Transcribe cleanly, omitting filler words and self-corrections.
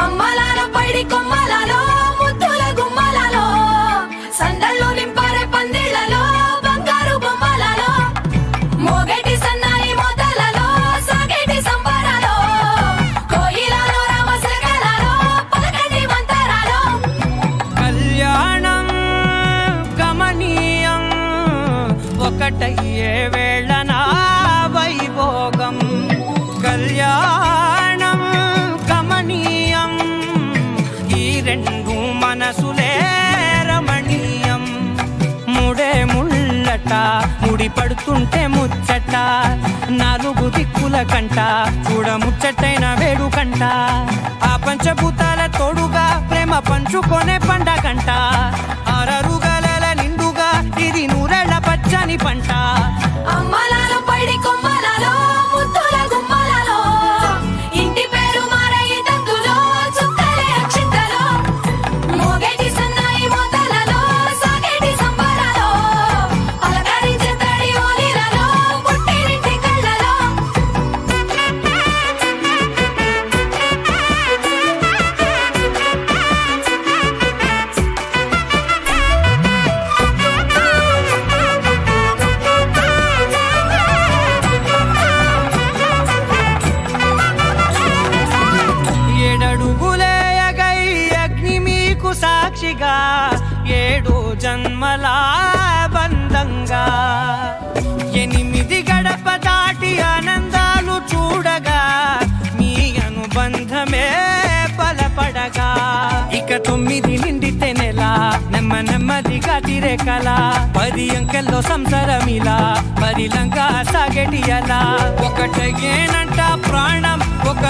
అమ్మలాలో పైడి కొమ్మలలో ముద్దుల గుమ్మలలో సందళ్ళు నింపారే పందిళ్లలో బంగారు బొమ్మలలో మోగేటి సన్నాయి మోతలలో సాగేటి సంబరాలో కోయిలలో రామశకలలో పలకటి మంతరాలో కళ్యాణం గమనీయం ఒకటయ్యే వేళన వైభోగం కళ్యాణం గమనీయం ఈ రెండు మనసులే రమణీయం ముడే ముళ్ళట ముడి పడుతుంటే ముచ్చట నాలుగు దిక్కుల కంట చూడ ముచ్చటైన వేడుకంట ఆ పంచభూతాల తోడుగా ప్రేమ పంచుకొనే పండగంట ఆరరుగల నిండుగా ఇది నూరెళ్ళ పచ్చని పంట అమ్మలాలో పైడి కొమ్మలలో ముద్దుల గుమ్మలలో ఇంటి పేరు మారయి తందులో చుక్కలే అక్షింతలో మోగేటి సన్నాయి మోతలలో సాగేటి సంబరాలో పలకరించే తడి ఓలిలలో పుట్టినింటి కళ్ళలో ఏడడుగులేయగై అగ్ని మీకు సాక్షిగా ఏడు జన్మల బంధంగా ఎనిమిది గడప దాటి ఆనందాలు చూడగా మీ అనుబంధమే బలపడగా ఇక 9 నిండితే నెల నెమ్మదిగా తిరే కల 10 అంకెల్లో సంసారమిలా పరిలంగా సాగేటి అలా ఒకటేనంట ప్రాణం ఒక